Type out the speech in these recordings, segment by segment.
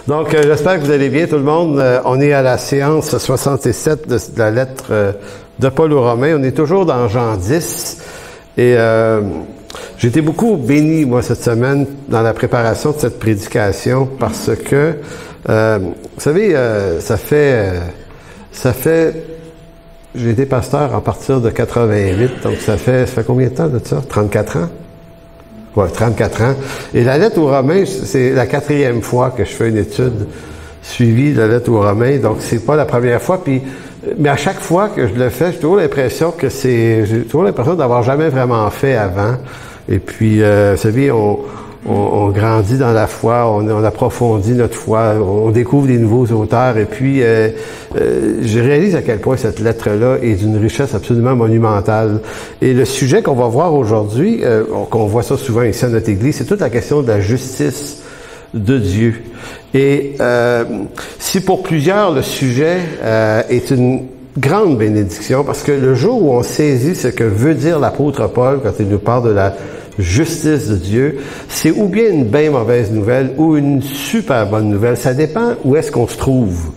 Donc, j'espère que vous allez bien, tout le monde. On est à la séance 67 de la lettre de Paul aux Romains. On est toujours dans Jean 10. Et j'ai été beaucoup béni, moi, cette semaine, dans la préparation de cette prédication, parce que, vous savez, ça fait... J'ai été pasteur à partir de 88, donc ça fait combien de temps de ça? 34 ans? Ouais, 34 ans. Et la lettre aux Romains, c'est la 4e fois que je fais une étude suivie de la lettre aux Romains, donc c'est pas la première fois. Puis, mais à chaque fois que je le fais, j'ai toujours l'impression d'avoir jamais vraiment fait avant. Et puis, vous savez, on grandit dans la foi, on approfondit notre foi, on découvre des nouveaux auteurs. Et puis, je réalise à quel point cette lettre-là est d'une richesse absolument monumentale. Et le sujet qu'on va voir aujourd'hui, qu'on voit ça souvent ici à notre Église, c'est toute la question de la justice de Dieu. Et si pour plusieurs le sujet est une grande bénédiction, parce que le jour où on saisit ce que veut dire l'apôtre Paul quand il nous parle de la justice de Dieu, c'est ou bien une bien mauvaise nouvelle ou une super bonne nouvelle. Ça dépend où est-ce qu'on se trouve.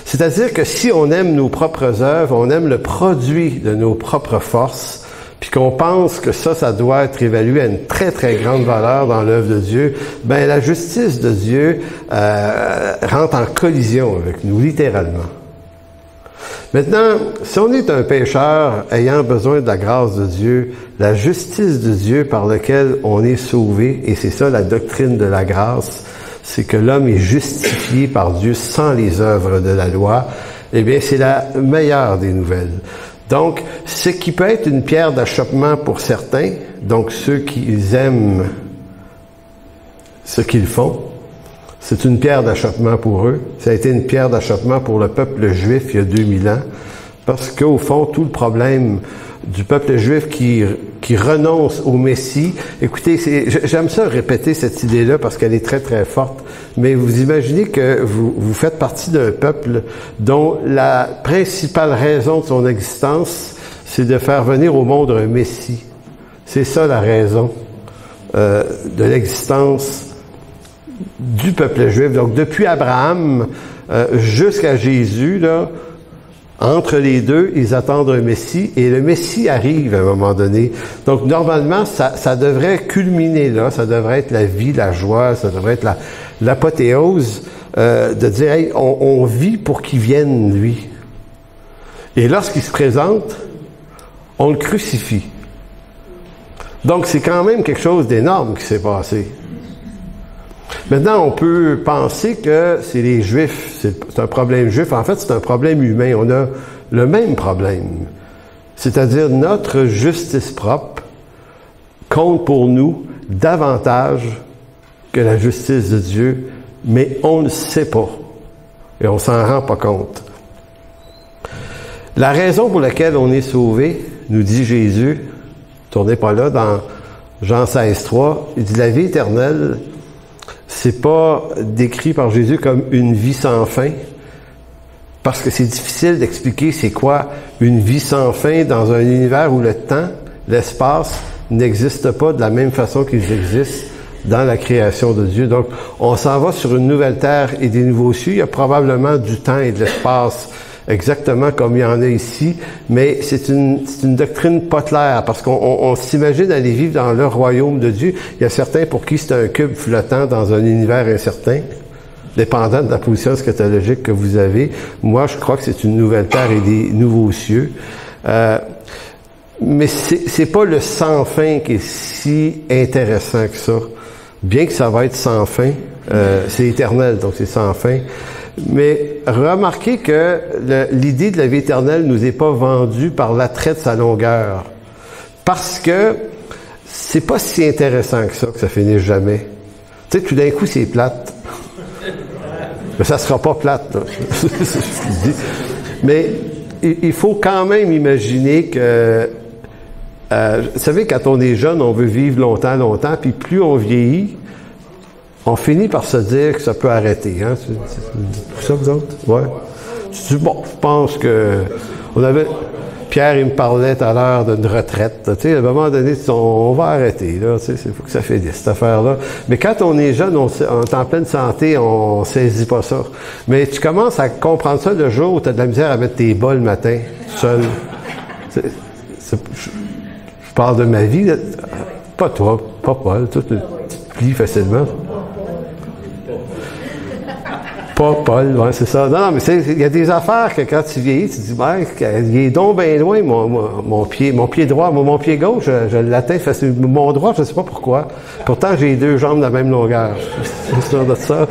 C'est-à-dire que si on aime nos propres œuvres, on aime le produit de nos propres forces, puis qu'on pense que ça doit être évalué à une très, très grande valeur dans l'œuvre de Dieu, ben la justice de Dieu rentre en collision avec nous, littéralement. Maintenant, si on est un pécheur ayant besoin de la grâce de Dieu, la justice de Dieu par laquelle on est sauvé, et c'est ça la doctrine de la grâce, c'est que l'homme est justifié par Dieu sans les œuvres de la loi, eh bien c'est la meilleure des nouvelles. Donc, ce qui peut être une pierre d'achoppement pour certains, donc ceux qui aiment ce qu'ils font, c'est une pierre d'achoppement pour eux. Ça a été une pierre d'achoppement pour le peuple juif il y a 2000 ans. Parce qu'au fond, tout le problème du peuple juif qui renonce au Messie, écoutez, j'aime ça répéter cette idée-là parce qu'elle est très, très forte, mais vous imaginez que vous faites partie d'un peuple dont la principale raison de son existence, c'est de faire venir au monde un Messie. C'est ça la raison de l'existence du peuple juif. Donc, depuis Abraham jusqu'à Jésus, là, entre les deux, ils attendent un Messie, et le Messie arrive à un moment donné. Donc, normalement, ça devrait culminer là, ça devrait être la vie, la joie, ça devrait être l'apothéose de dire, hey, on vit pour qu'il vienne, lui. Et lorsqu'il se présente, on le crucifie. Donc, c'est quand même quelque chose d'énorme qui s'est passé. Maintenant, on peut penser que c'est les Juifs, c'est un problème juif. En fait, c'est un problème humain. On a le même problème. C'est-à-dire, notre justice propre compte pour nous davantage que la justice de Dieu, mais on ne le sait pas. Et on s'en rend pas compte. La raison pour laquelle on est sauvé, nous dit Jésus, tournez pas là, dans Jean 16,3, il dit la vie éternelle, c'est pas décrit par Jésus comme une vie sans fin, parce que c'est difficile d'expliquer c'est quoi une vie sans fin dans un univers où le temps, l'espace n'existent pas de la même façon qu'ils existent dans la création de Dieu. Donc, on s'en va sur une nouvelle terre et des nouveaux cieux. Il y a probablement du temps et de l'espace exactement comme il y en a ici, mais c'est une doctrine pas claire, parce qu'on s'imagine aller vivre dans le royaume de Dieu. Il y a certains pour qui c'est un cube flottant dans un univers incertain, dépendant de la position eschatologique que vous avez. Moi, je crois que c'est une nouvelle terre et des nouveaux cieux. Mais c'est pas le sans fin qui est si intéressant que ça. Bien que ça va être sans fin, c'est éternel, donc c'est sans fin. Mais remarquez que l'idée de la vie éternelle nous est pas vendue par l'attrait de sa longueur. Parce que c'est pas si intéressant que ça finisse jamais. Tu sais, tout d'un coup, c'est plate. Mais ça sera pas plate, là. C'est ce que je dis. Mais il faut quand même imaginer que vous savez, quand on est jeune, on veut vivre longtemps, puis plus on vieillit, on finit par se dire que ça peut arrêter. Hein? C'est ça, vous autres? Ouais. Tu dis, bon, je pense que... Pierre, il me parlait tout à l'heure d'une retraite. Tu sais, à un moment donné, on va arrêter, là. Tu sais, il faut que ça finisse, cette affaire-là. Mais quand on est jeune, on est en pleine santé, on saisit pas ça. Mais tu commences à comprendre ça le jour où tu as de la misère à mettre tes bas le matin, tout seul. Je parle de ma vie, là. Pas toi, pas Paul, toi, tu te plies facilement. Pas Paul, ouais, c'est ça. Non, mais il y a des affaires que quand tu vieillis, tu te dis, ben, il est donc bien loin, mon pied droit. Mon pied gauche, je l'atteins facilement. Mon droit, je ne sais pas pourquoi. Pourtant, j'ai les deux jambes de la même longueur. Je suis sûr de ça.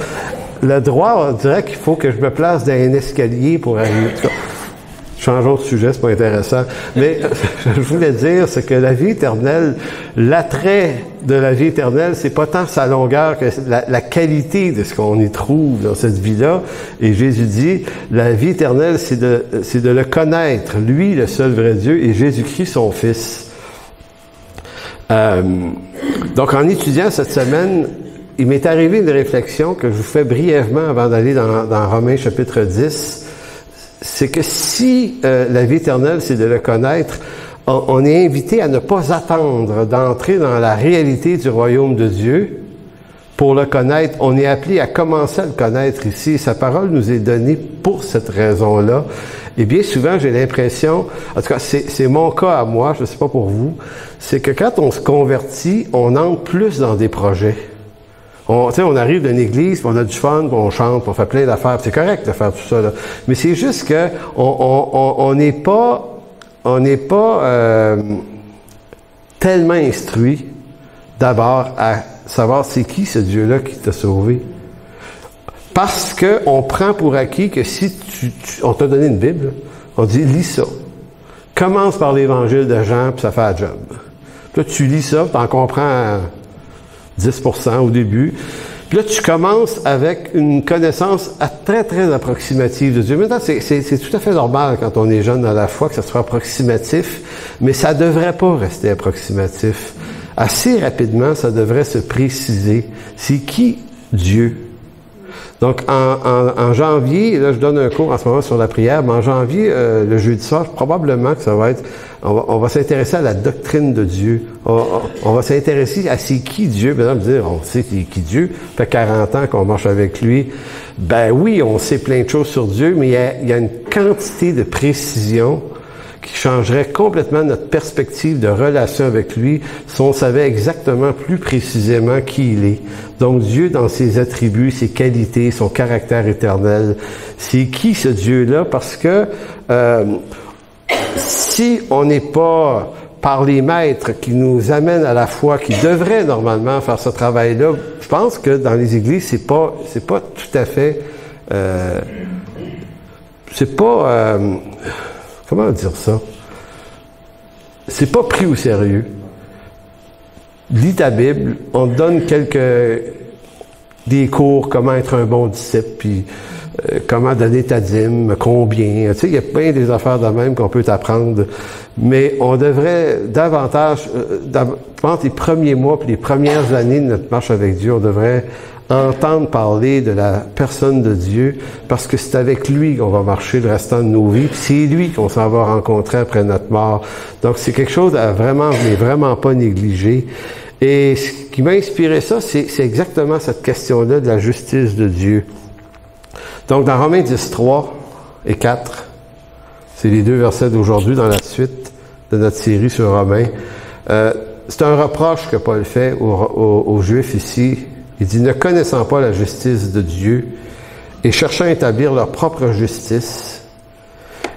Le droit, on dirait qu'il faut que je me place dans un escalier pour arriver. Changeons de sujet, c'est pas intéressant. Mais je voulais dire, c'est que la vie éternelle, l'attrait de la vie éternelle, c'est pas tant sa longueur que la qualité de ce qu'on y trouve dans cette vie-là. Et Jésus dit, la vie éternelle, c'est de le connaître, lui, le seul vrai Dieu, et Jésus-Christ, son Fils. Donc, en étudiant cette semaine, il m'est arrivé une réflexion que je vous fais brièvement avant d'aller dans Romains chapitre 10. C'est que si la vie éternelle, c'est de le connaître, on est invité à ne pas attendre d'entrer dans la réalité du royaume de Dieu pour le connaître. On est appelé à commencer à le connaître ici. Sa parole nous est donnée pour cette raison-là. Et bien souvent, j'ai l'impression, en tout cas, c'est mon cas à moi, je ne sais pas pour vous, c'est que quand on se convertit, on entre plus dans des projets. On arrive d'une église, puis on a du fun, puis on chante, puis on fait plein d'affaires. C'est correct de faire tout ça, là. Mais c'est juste que on n'est pas tellement instruit d'abord à savoir c'est qui ce Dieu-là qui t'a sauvé. Parce que on prend pour acquis que si on t'a donné une Bible, on dit lis ça. Commence par l'Évangile de Jean, puis ça fait la job. Puis là, tu lis ça, tu en comprends 10% au début. Puis là, tu commences avec une connaissance très, très approximative de Dieu. Maintenant, c'est tout à fait normal quand on est jeune à la foi que ça soit approximatif, mais ça devrait pas rester approximatif. Assez rapidement, ça devrait se préciser. C'est qui Dieu? Donc, en janvier, là, je donne un cours en ce moment sur la prière, mais en janvier, le jeudi soir, probablement que ça va être, on va s'intéresser à la doctrine de Dieu. On va s'intéresser à c'est qui Dieu. Par exemple, dire, on sait qui Dieu. Ça fait 40 ans qu'on marche avec lui. Ben oui, on sait plein de choses sur Dieu, mais il y a une quantité de précision qui changerait complètement notre perspective de relation avec lui si on savait exactement plus précisément qui il est. Donc Dieu dans ses attributs, ses qualités, son caractère éternel. C'est qui ce Dieu-là? Parce que si on n'est pas par les maîtres qui nous amènent à la foi, qui devraient normalement faire ce travail-là, je pense que dans les églises, c'est pas tout à fait comment dire ça? C'est pas pris au sérieux. Lis ta Bible, on te donne des cours, comment être un bon disciple, puis comment donner ta dîme, combien. Tu sais, il y a plein des affaires de même qu'on peut t'apprendre. Mais on devrait davantage, pendant les premiers mois puis les premières années de notre marche avec Dieu, on devrait entendre parler de la personne de Dieu, parce que c'est avec lui qu'on va marcher le restant de nos vies, puis c'est lui qu'on s'en va rencontrer après notre mort. Donc c'est quelque chose à vraiment pas négliger. Et ce qui m'a inspiré ça, c'est exactement cette question-là de la justice de Dieu. Donc dans Romains 10, 3 et 4, c'est les deux versets d'aujourd'hui dans la suite de notre série sur Romains. C'est un reproche que Paul fait aux Juifs ici. Il dit, ne connaissant pas la justice de Dieu et cherchant à établir leur propre justice,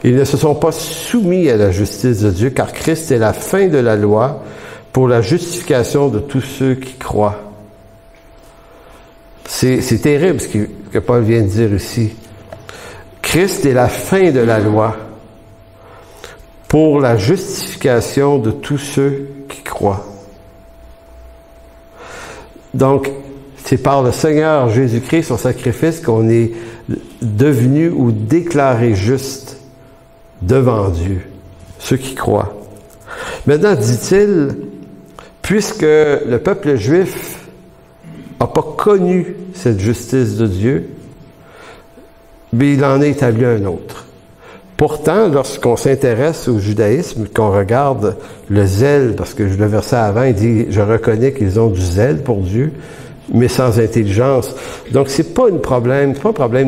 ils ne se sont pas soumis à la justice de Dieu, car Christ est la fin de la loi pour la justification de tous ceux qui croient. C'est terrible ce que Paul vient de dire ici. Christ est la fin de la loi pour la justification de tous ceux qui croient. Donc, c'est par le Seigneur Jésus-Christ, son sacrifice, qu'on est devenu ou déclaré juste devant Dieu, ceux qui croient. Maintenant, dit-il, puisque le peuple juif n'a pas connu cette justice de Dieu, mais il en a établi un autre. Pourtant, lorsqu'on s'intéresse au judaïsme, qu'on regarde le zèle, parce que le verset avant, il dit « Je reconnais qu'ils ont du zèle pour Dieu, mais sans intelligence. » Donc, c'est pas un problème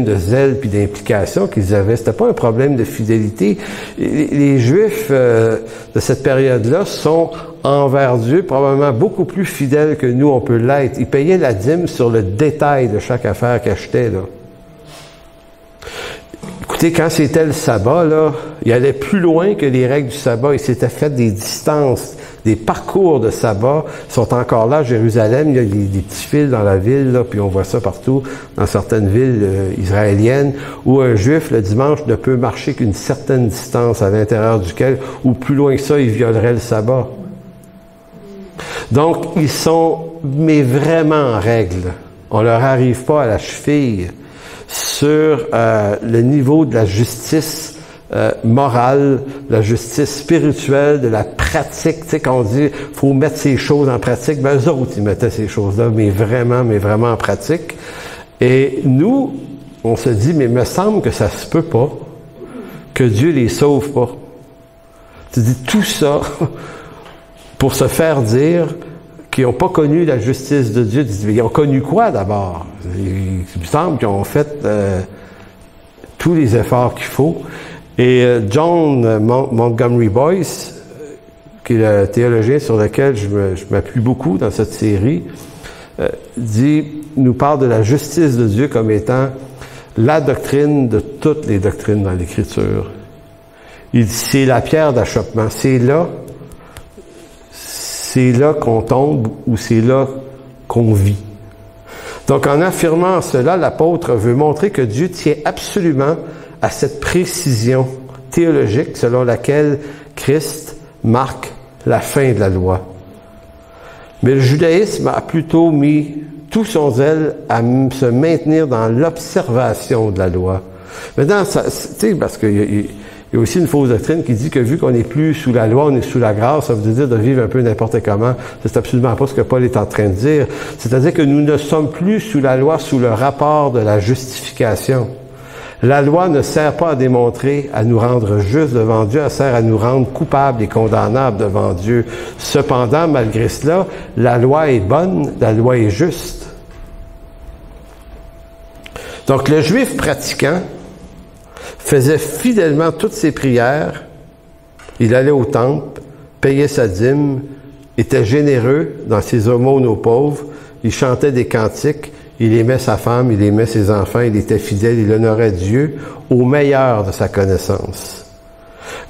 de zèle puis d'implication qu'ils avaient. C'était pas un problème de fidélité. Les Juifs de cette période-là sont envers Dieu probablement beaucoup plus fidèles que nous, on peut l'être. Ils payaient la dîme sur le détail de chaque affaire qu'ils achetaient, là. Écoutez, quand c'était le sabbat, là, il allait plus loin que les règles du sabbat. Il s'était fait des distances, des parcours de sabbat. Ils sont encore là à Jérusalem. Il y a des petits fils dans la ville, là, puis on voit ça partout dans certaines villes israéliennes, où un Juif, le dimanche, ne peut marcher qu'une certaine distance à l'intérieur duquel, ou plus loin que ça, il violerait le sabbat. Donc, ils sont, mais vraiment en règle. On leur arrive pas à la cheville sur le niveau de la justice morale, de la justice spirituelle, de la pratique. Tu sais, quand on dit faut mettre ces choses en pratique, ben eux autres, ils mettaient ces choses-là, mais vraiment en pratique. Et nous, on se dit, mais il me semble que ça se peut pas, que Dieu les sauve pas. Tu dis tout ça pour se faire dire qu'ils n'ont pas connu la justice de Dieu. Ils ont connu quoi d'abord? Il me semble qu'ils ont fait tous les efforts qu'il faut. Et John Montgomery Boyce, qui est le théologien sur lequel je m'appuie beaucoup dans cette série, nous parle de la justice de Dieu comme étant la doctrine de toutes les doctrines dans l'Écriture. Il dit, c'est la pierre d'achoppement. C'est là qu'on tombe ou c'est là qu'on vit. Donc, en affirmant cela, l'apôtre veut montrer que Dieu tient absolument à cette précision théologique selon laquelle Christ marque la fin de la loi. Mais le judaïsme a plutôt mis tout son zèle à se maintenir dans l'observation de la loi. Maintenant, tu sais, parce qu'il y a aussi une fausse doctrine qui dit que vu qu'on n'est plus sous la loi, on est sous la grâce, ça veut dire de vivre un peu n'importe comment. C'est absolument pas ce que Paul est en train de dire. C'est-à-dire que nous ne sommes plus sous la loi, sous le rapport de la justification. La loi ne sert pas à démontrer, à nous rendre justes devant Dieu, elle sert à nous rendre coupables et condamnables devant Dieu. Cependant, malgré cela, la loi est bonne, la loi est juste. Donc, le Juif pratiquant faisait fidèlement toutes ses prières, il allait au temple, payait sa dîme, était généreux dans ses aumônes aux pauvres, il chantait des cantiques, il aimait sa femme, il aimait ses enfants, il était fidèle, il honorait Dieu au meilleur de sa connaissance.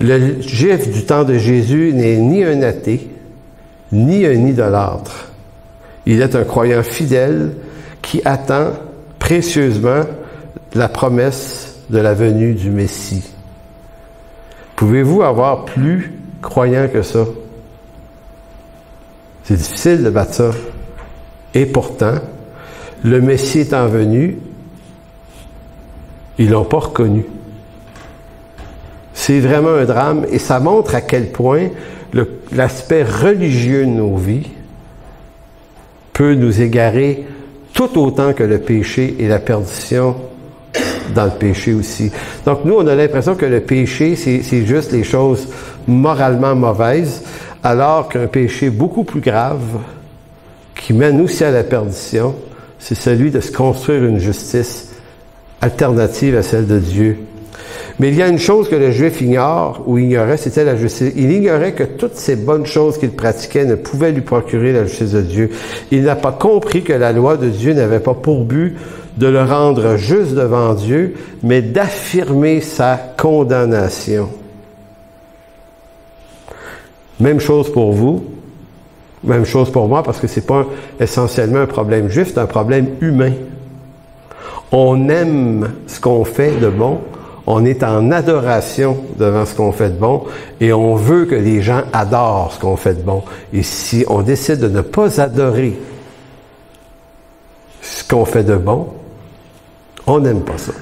Le Juif du temps de Jésus n'est ni un athée, ni un idolâtre. Il est un croyant fidèle qui attend précieusement la promesse de la venue du Messie. Pouvez-vous avoir plus croyant que ça? C'est difficile de battre ça. Et pourtant, le Messie étant venu, ils l'ont pas reconnu. C'est vraiment un drame et ça montre à quel point l'aspect religieux de nos vies peut nous égarer tout autant que le péché et la perdition dans le péché aussi. Donc nous, on a l'impression que le péché, c'est juste les choses moralement mauvaises, alors qu'un péché beaucoup plus grave, qui mène aussi à la perdition, c'est celui de se construire une justice alternative à celle de Dieu. Mais il y a une chose que le Juif ignore, ou ignorait, c'était la justice. Il ignorait que toutes ces bonnes choses qu'il pratiquait ne pouvaient lui procurer la justice de Dieu. Il n'a pas compris que la loi de Dieu n'avait pas pour but de le rendre juste devant Dieu, mais d'affirmer sa condamnation. Même chose pour vous, même chose pour moi, parce que c'est pas essentiellement un problème juif, c'est un problème humain. On aime ce qu'on fait de bon, on est en adoration devant ce qu'on fait de bon, et on veut que les gens adorent ce qu'on fait de bon. Et si on décide de ne pas adorer ce qu'on fait de bon, on n'aime pas ça.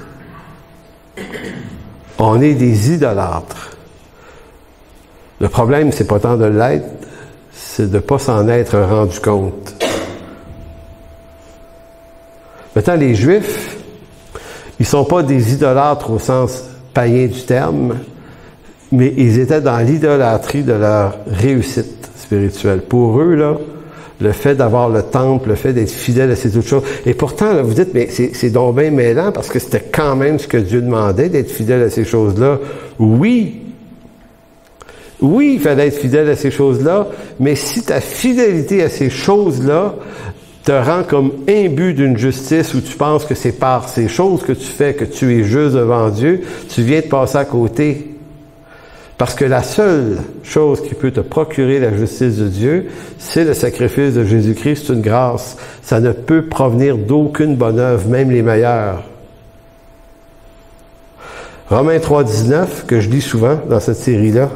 On est des idolâtres. Le problème, c'est pas tant de l'être, c'est de ne pas s'en être rendu compte. Maintenant, les Juifs, ils sont pas des idolâtres au sens païen du terme, mais ils étaient dans l'idolâtrie de leur réussite spirituelle. Pour eux, là, le fait d'avoir le temple, le fait d'être fidèle à ces autres choses. Et pourtant, là, vous dites, mais c'est donc bien mêlant parce que c'était quand même ce que Dieu demandait, d'être fidèle à ces choses-là. Oui, il fallait être fidèle à ces choses-là, mais si ta fidélité à ces choses-là te rend comme imbu d'une justice où tu penses que c'est par ces choses que tu fais que tu es juste devant Dieu, tu viens de passer à côté. Parce que la seule chose qui peut te procurer la justice de Dieu, c'est le sacrifice de Jésus-Christ, c'est une grâce. Ça ne peut provenir d'aucune bonne œuvre, même les meilleures. Romains 3,19, que je lis souvent dans cette série-là,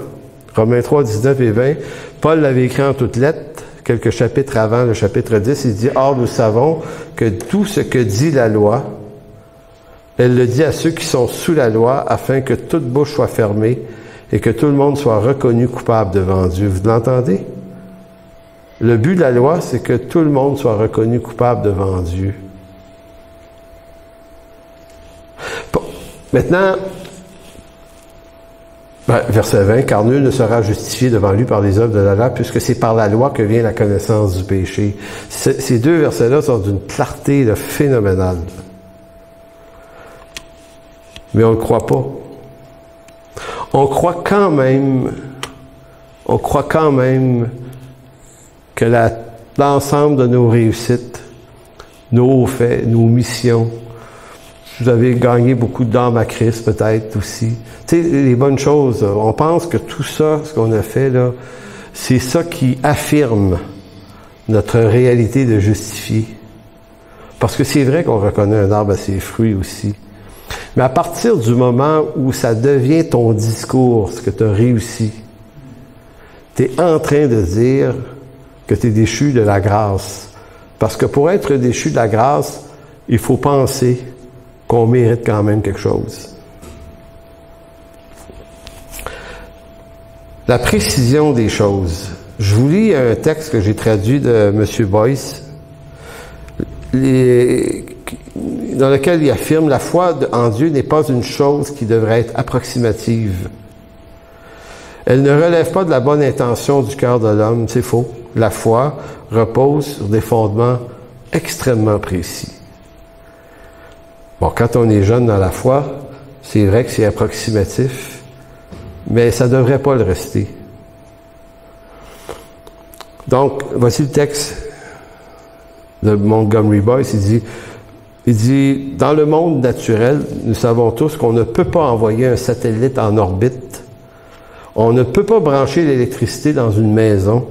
Romains 3, 19 et 20, Paul l'avait écrit en toutes lettres, quelques chapitres avant le chapitre 10, il dit « Or, nous savons que tout ce que dit la loi, elle le dit à ceux qui sont sous la loi, afin que toute bouche soit fermée et que tout le monde soit reconnu coupable devant Dieu. » Vous l'entendez? Le but de la loi, c'est que tout le monde soit reconnu coupable devant Dieu. Bon, maintenant, verset 20, « Car nul ne sera justifié devant lui par les œuvres de la loi, puisque c'est par la loi que vient la connaissance du péché. » Ces deux versets-là sont d'une clarté là, phénoménale. Mais on ne le croit pas. On croit quand même que l'ensemble de nos réussites, nos faits, nos missions, vous avez gagné beaucoup d'âmes à Christ, peut-être aussi. Tu sais, les bonnes choses, on pense que tout ça, ce qu'on a fait, là, c'est ça qui affirme notre réalité de justifié. Parce que c'est vrai qu'on reconnaît un arbre à ses fruits aussi. Mais à partir du moment où ça devient ton discours, ce que tu as réussi, tu es en train de dire que tu es déchu de la grâce. Parce que pour être déchu de la grâce, il faut penser qu'on mérite quand même quelque chose. La précision des choses. Je vous lis un texte que j'ai traduit de M. Boyce, dans lequel il affirme « La foi en Dieu n'est pas une chose qui devrait être approximative. Elle ne relève pas de la bonne intention du cœur de l'homme. » C'est faux. La foi repose sur des fondements extrêmement précis. Bon, quand on est jeune dans la foi, c'est vrai que c'est approximatif, mais ça ne devrait pas le rester. Donc, voici le texte de Montgomery Boyce. Il dit, dans le monde naturel, nous savons tous qu'on ne peut pas envoyer un satellite en orbite. On ne peut pas brancher l'électricité dans une maison.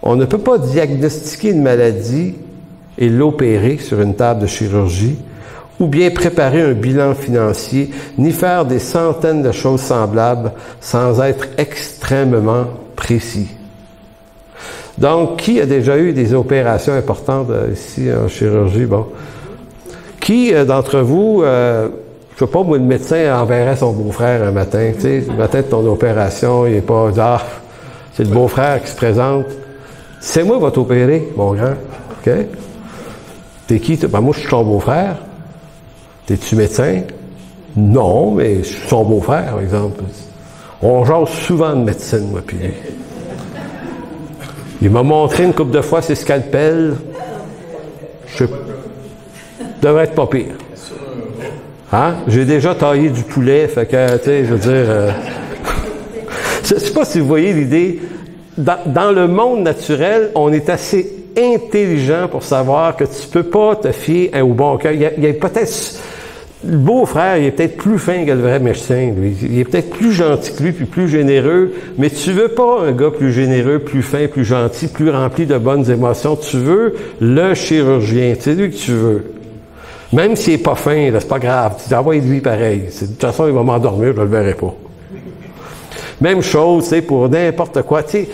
On ne peut pas diagnostiquer une maladie et l'opérer sur une table de chirurgie, ou bien préparer un bilan financier, ni faire des centaines de choses semblables sans être extrêmement précis. Donc, qui a déjà eu des opérations importantes ici en chirurgie? Bon. Qui d'entre vous, je sais pas, moi, le médecin enverrait son beau-frère un matin, tu sais, le matin de ton opération, il n'est pas, c'est le beau-frère qui se présente. C'est moi qui va t'opérer, mon grand. OK? T'es qui? Moi, je suis ton beau-frère. T'es-tu médecin? Non, mais je suis son beau-frère, par exemple. On jase souvent de médecine, moi, puis lui. Il m'a montré une couple de fois ses scalpels. Je devrais être pas pire. Hein? J'ai déjà taillé du poulet, fait que, tu sais, je veux dire... je sais pas si vous voyez l'idée. Dans le monde naturel, on est assez intelligent pour savoir que tu peux pas te fier au bon cœur. Il y a peut-être... Le beau-frère, il est peut-être plus fin que le vrai médecin, lui. Il est peut-être plus gentil que lui, puis plus généreux, mais tu veux pas un gars plus généreux, plus fin, plus gentil, plus rempli de bonnes émotions. Tu veux le chirurgien. C'est lui que tu veux. Même s'il est pas fin, là, c'est pas grave. Tu t'envoies lui pareil. De toute façon, il va m'endormir, je le verrai pas. Même chose, tu sais, pour n'importe quoi. Tu sais,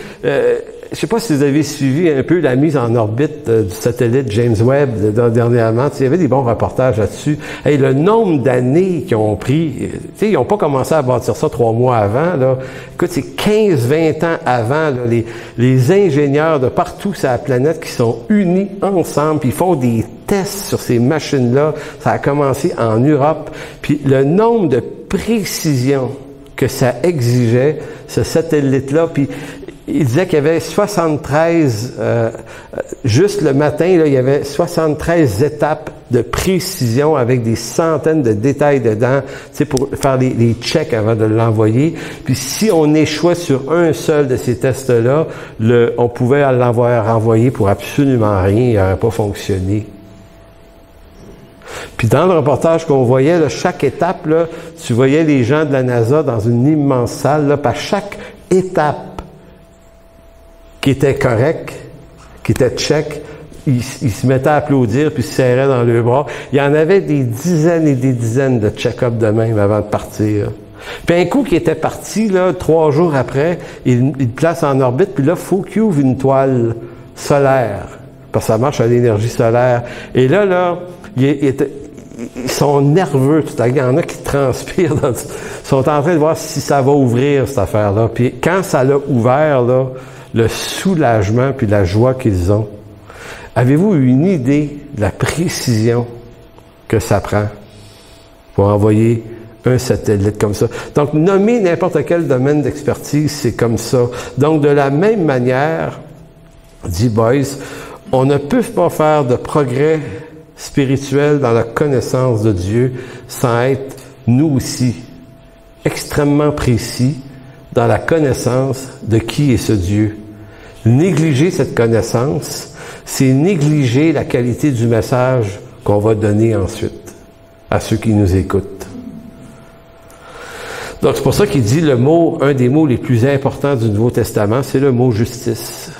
je sais pas si vous avez suivi un peu la mise en orbite du satellite James Webb dernièrement. Il y avait des bons reportages là-dessus. Hey, le nombre d'années qu'ils ont pris, ils n'ont pas commencé à bâtir ça 3 mois avant. Là. Écoute, c'est 15-20 ans avant. Là, les ingénieurs de partout sur la planète qui sont unis ensemble, puis ils font des tests sur ces machines-là. Ça a commencé en Europe. Puis le nombre de précision que ça exigeait, ce satellite-là. Puis il disait qu'il y avait 73, juste le matin, là, il y avait 73 étapes de précision avec des centaines de détails dedans, tu sais, pour faire les checks avant de l'envoyer. Puis si on échouait sur un seul de ces tests-là, on pouvait renvoyer pour absolument rien, il n'aurait pas fonctionné. Puis dans le reportage qu'on voyait, là, chaque étape, là, tu voyais les gens de la NASA dans une immense salle, là, par chaque étape qui était correcte, qui était check, ils se mettaient à applaudir puis se serraient dans le bras. Il y en avait des dizaines et des dizaines de check-up de même avant de partir. Puis un coup qui était parti, là, 3 jours après, il place en orbite, puis là, il faut qu'il ouvre une toile solaire, parce que ça marche à l'énergie solaire. Et là, ils sont nerveux, tout à l'heure. Il y en a qui transpirent, ils sont en train de voir si ça va ouvrir, cette affaire-là. Puis quand ça l'a ouvert, là, le soulagement puis la joie qu'ils ont. Avez-vous une idée de la précision que ça prend pour envoyer un satellite comme ça? Donc, nommer n'importe quel domaine d'expertise, c'est comme ça. Donc, de la même manière, dit Boyce, on ne peut pas faire de progrès spirituel dans la connaissance de Dieu sans être, nous aussi, extrêmement précis dans la connaissance de qui est ce Dieu. Négliger cette connaissance, c'est négliger la qualité du message qu'on va donner ensuite à ceux qui nous écoutent. Donc, c'est pour ça qu'il dit un des mots les plus importants du Nouveau Testament, c'est le mot justice.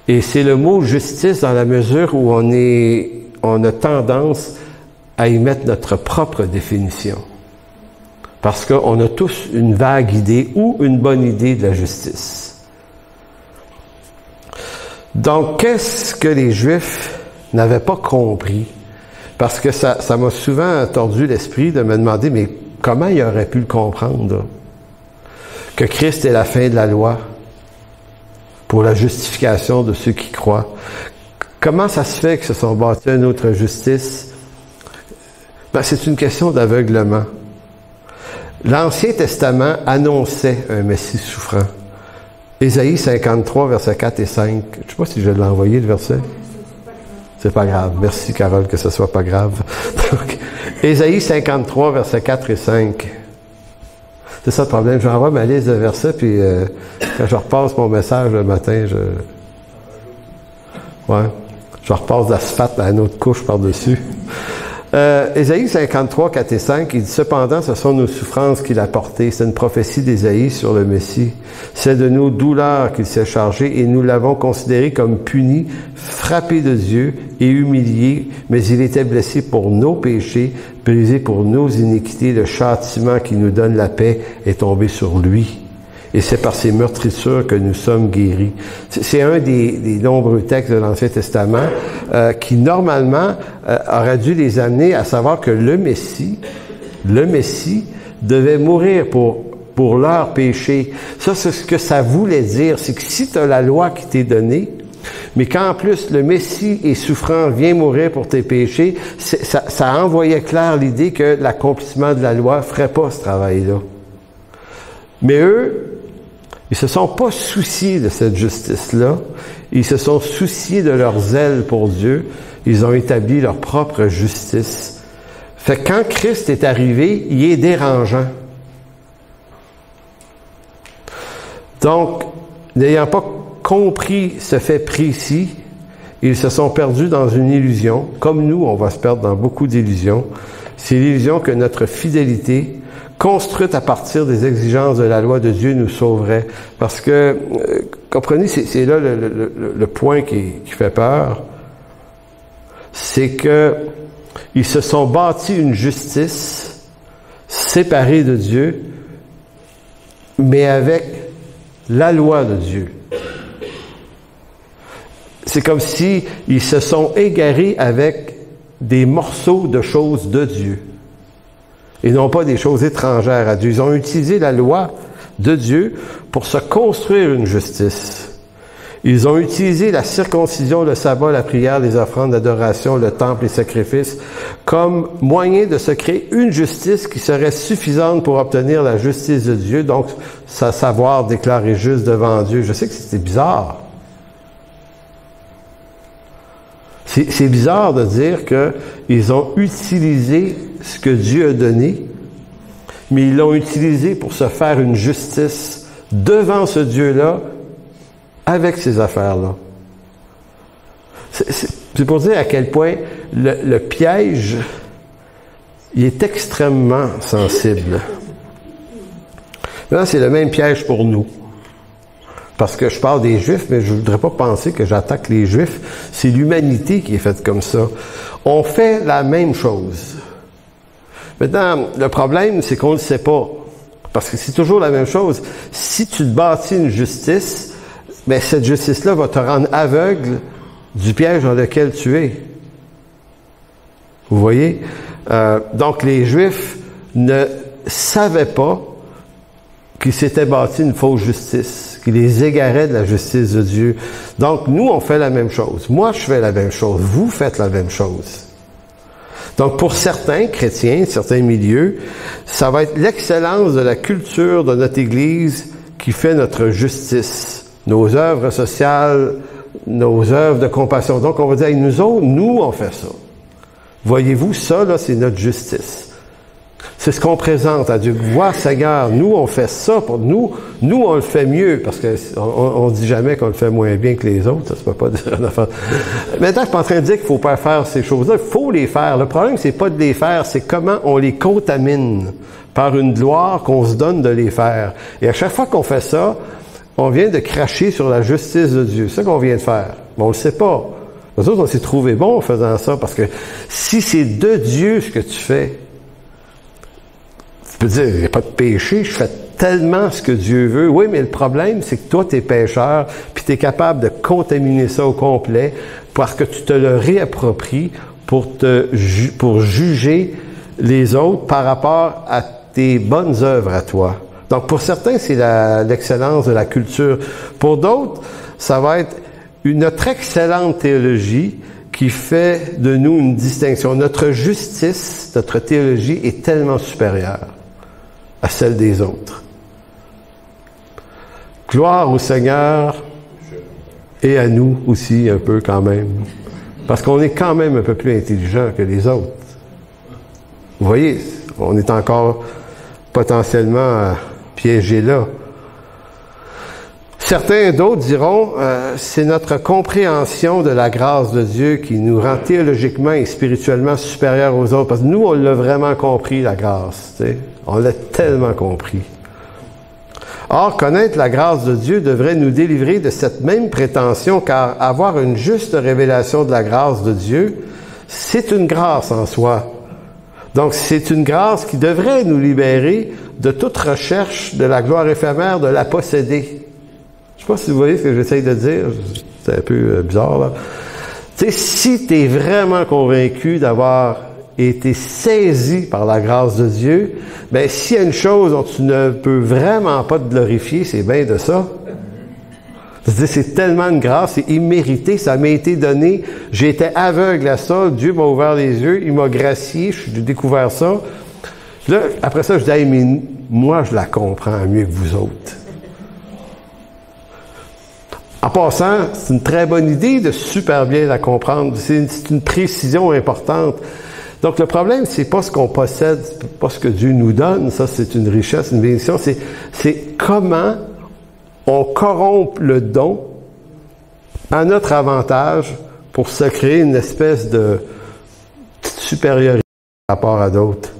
Et c'est le mot justice dans la mesure où on a tendance à y mettre notre propre définition. Parce qu'on a tous une vague idée ou une bonne idée de la justice. Donc, qu'est-ce que les Juifs n'avaient pas compris? Parce que ça m'a souvent tordu l'esprit de me demander, mais comment ils auraient pu le comprendre, là? Que Christ est la fin de la loi pour la justification de ceux qui croient. Comment ça se fait que se sont bâtis une autre justice? Ben, c'est une question d'aveuglement. L'Ancien Testament annonçait un Messie souffrant. Ésaïe 53, versets 4 et 5. Je ne sais pas si je l'ai envoyé, le verset. C'est pas grave. Merci, Carole, que ce soit pas grave. Donc, Ésaïe 53, versets 4 et 5. C'est ça le problème. J'envoie ma liste de versets, puis quand je repasse mon message le matin, je repasse d'asphalte à une autre couche par-dessus. Ésaïe 53, 4 et 5, il dit « Cependant, ce sont nos souffrances qu'il a portées. » C'est une prophétie d'Ésaïe sur le Messie. « C'est de nos douleurs qu'il s'est chargé et nous l'avons considéré comme puni, frappé de Dieu et humilié, mais il était blessé pour nos péchés, brisé pour nos iniquités. Le châtiment qui nous donne la paix est tombé sur lui. Et c'est par ses meurtrissures que nous sommes guéris. » C'est un des nombreux textes de l'Ancien Testament qui, normalement, aurait dû les amener à savoir que le Messie devait mourir pour leurs péchés. Ça, c'est ce que ça voulait dire. C'est que si tu as la loi qui t'est donnée, mais qu'en plus le Messie est souffrant, vient mourir pour tes péchés, ça envoyait clair l'idée que l'accomplissement de la loi ferait pas ce travail-là. Mais eux, ils se sont pas souciés de cette justice-là. Ils se sont souciés de leur zèle pour Dieu. Ils ont établi leur propre justice. Fait que quand Christ est arrivé, il est dérangeant. Donc, n'ayant pas compris ce fait précis, ils se sont perdus dans une illusion. Comme nous, on va se perdre dans beaucoup d'illusions. C'est l'illusion que notre fidélité, construite à partir des exigences de la loi de Dieu, nous sauverait. Parce que, comprenez, c'est là le point qui fait peur. C'est que ils se sont bâtis une justice séparée de Dieu, mais avec la loi de Dieu. C'est comme si ils se sont égarés avec des morceaux de choses de Dieu. Et non pas des choses étrangères à Dieu. Ils ont utilisé la loi de Dieu pour se construire une justice. Ils ont utilisé la circoncision, le sabbat, la prière, les offrandes, l'adoration, le temple, les sacrifices, comme moyen de se créer une justice qui serait suffisante pour obtenir la justice de Dieu, donc savoir déclarer juste devant Dieu. Je sais que c'était bizarre. C'est bizarre de dire qu'ils ont utilisé ce que Dieu a donné, mais ils l'ont utilisé pour se faire une justice devant ce Dieu-là, avec ces affaires-là. C'est pour dire à quel point le piège, il est extrêmement sensible. Là, c'est le même piège pour nous. Parce que je parle des Juifs, mais je ne voudrais pas penser que j'attaque les Juifs. C'est l'humanité qui est faite comme ça. On fait la même chose. Maintenant, le problème, c'est qu'on ne le sait pas. Parce que c'est toujours la même chose. Si tu te bâtis une justice, mais cette justice-là va te rendre aveugle du piège dans lequel tu es. Vous voyez? Donc, les Juifs ne savaient pas qu'ils s'étaient bâtis une fausse justice, qu'ils les égaraient de la justice de Dieu. Donc, nous, on fait la même chose. Moi, je fais la même chose. Vous faites la même chose. Donc, pour certains chrétiens, certains milieux, ça va être l'excellence de la culture de notre Église qui fait notre justice. Nos œuvres sociales, nos œuvres de compassion. Donc, on va dire, nous autres, nous, on fait ça. Voyez-vous, ça, là, c'est notre justice. C'est ce qu'on présente à Dieu. Vois, Seigneur, nous, on fait ça pour nous. Nous, on le fait mieux, parce que on dit jamais qu'on le fait moins bien que les autres. Ça se peut pas dire une affaire. Maintenant, je suis pas en train de dire qu'il faut pas faire ces choses-là. Il faut les faire. Le problème, c'est pas de les faire, c'est comment on les contamine par une gloire qu'on se donne de les faire. Et à chaque fois qu'on fait ça, on vient de cracher sur la justice de Dieu. C'est ça qu'on vient de faire. Mais on le sait pas. Nous autres, on s'est trouvé bon en faisant ça, parce que si c'est de Dieu ce que tu fais, tu peux dire, il n'y a pas de péché, je fais tellement ce que Dieu veut. Oui, mais le problème, c'est que toi, tu es pécheur, puis tu es capable de contaminer ça au complet, parce que tu te le réappropries pour juger les autres par rapport à tes bonnes œuvres à toi. Donc, pour certains, c'est l'excellence de la culture. Pour d'autres, ça va être notre excellente théologie qui fait de nous une distinction. Notre justice, notre théologie est tellement supérieure à celle des autres. Gloire au Seigneur et à nous aussi un peu quand même. Parce qu'on est quand même un peu plus intelligent que les autres. Vous voyez, on est encore potentiellement piégé là. Certains d'autres diront, c'est notre compréhension de la grâce de Dieu qui nous rend théologiquement et spirituellement supérieurs aux autres. Parce que nous, on l'a vraiment compris, la grâce. Tu sais. On l'a tellement compris. Or, connaître la grâce de Dieu devrait nous délivrer de cette même prétention, car avoir une juste révélation de la grâce de Dieu, c'est une grâce en soi. Donc, c'est une grâce qui devrait nous libérer de toute recherche de la gloire éphémère, de la posséder. Je ne sais pas si vous voyez ce que j'essaye de dire. C'est un peu bizarre, là. Tu sais, si tu es vraiment convaincu d'avoir été saisi par la grâce de Dieu, ben s'il y a une chose dont tu ne peux vraiment pas te glorifier, c'est bien de ça. C'est tellement une grâce, c'est immérité, ça m'a été donné. J'ai été aveugle à ça, Dieu m'a ouvert les yeux, il m'a gracié, j'ai découvert ça. Là, après ça, je dis, hey, mais moi, je la comprends mieux que vous autres. En passant, c'est une très bonne idée de super bien la comprendre. C'est une précision importante. Donc, le problème, c'est pas ce qu'on possède, c'est pas ce que Dieu nous donne. Ça, c'est une richesse, une bénédiction. C'est comment on corrompt le don à notre avantage pour se créer une espèce de supériorité par rapport à d'autres.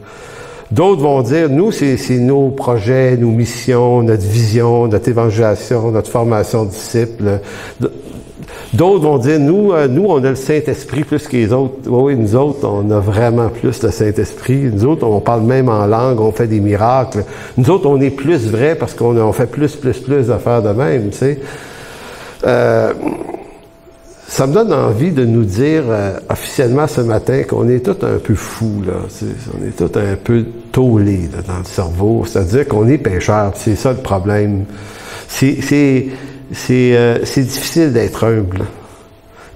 D'autres vont dire, nous, c'est nos projets, nos missions, notre vision, notre évangélisation, notre formation de disciples. D'autres vont dire, nous, on a le Saint-Esprit plus que les autres. Oui, nous autres, on a vraiment plus le Saint-Esprit. Nous autres, on parle même en langue, on fait des miracles. Nous autres, on est plus vrais parce qu'on fait plus d'affaires de même, tu sais. Ça me donne envie de nous dire officiellement ce matin qu'on est tous un peu fous, là. On est tous un peu taulés là, dans le cerveau. C'est-à-dire qu'on est pécheurs. C'est ça le problème. c'est difficile d'être humble.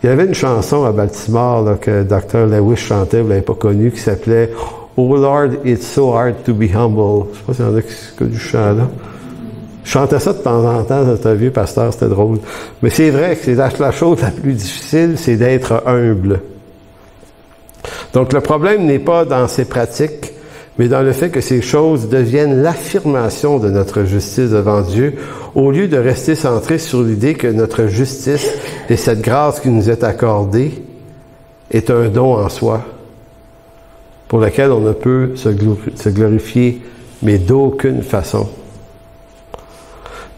Il y avait une chanson à Baltimore là, que Dr. Lewis chantait, vous ne l'avez pas connue, qui s'appelait « Oh Lord, it's so hard to be humble ». Je ne sais pas s'il y en a qui connaissent ce chant-là. Je chantais ça de temps en temps, c'est un vieux pasteur, c'était drôle. Mais c'est vrai que c'est la chose la plus difficile, c'est d'être humble. Donc le problème n'est pas dans ces pratiques, mais dans le fait que ces choses deviennent l'affirmation de notre justice devant Dieu, au lieu de rester centré sur l'idée que notre justice et cette grâce qui nous est accordée est un don en soi, pour lequel on ne peut se glorifier, mais d'aucune façon.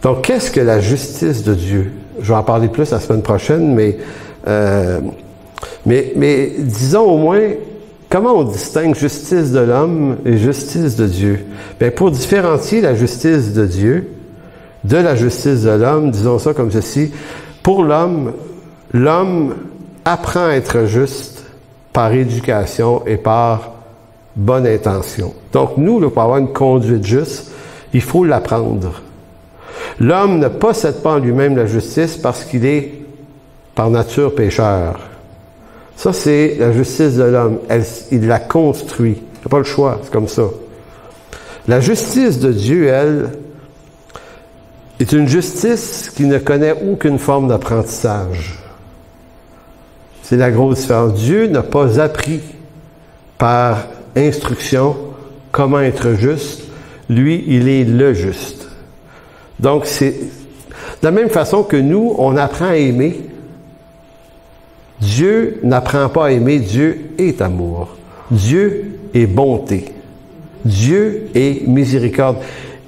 Donc, qu'est-ce que la justice de Dieu? Je vais en parler plus la semaine prochaine, mais disons au moins, comment on distingue justice de l'homme et justice de Dieu? Bien, pour différencier la justice de Dieu de la justice de l'homme, disons ça comme ceci, pour l'homme, l'homme apprend à être juste par éducation et par bonne intention. Donc, nous, pour avoir une conduite juste, il faut l'apprendre. L'homme ne possède pas en lui-même la justice parce qu'il est, par nature, pécheur. Ça, c'est la justice de l'homme. Il la construit. Il n'a pas le choix, c'est comme ça. La justice de Dieu, elle, est une justice qui ne connaît aucune forme d'apprentissage. C'est la grosse différence. Dieu n'a pas appris par instruction comment être juste. Lui, il est le juste. Donc, c'est de la même façon que nous, on apprend à aimer. Dieu n'apprend pas à aimer, Dieu est amour. Dieu est bonté. Dieu est miséricorde.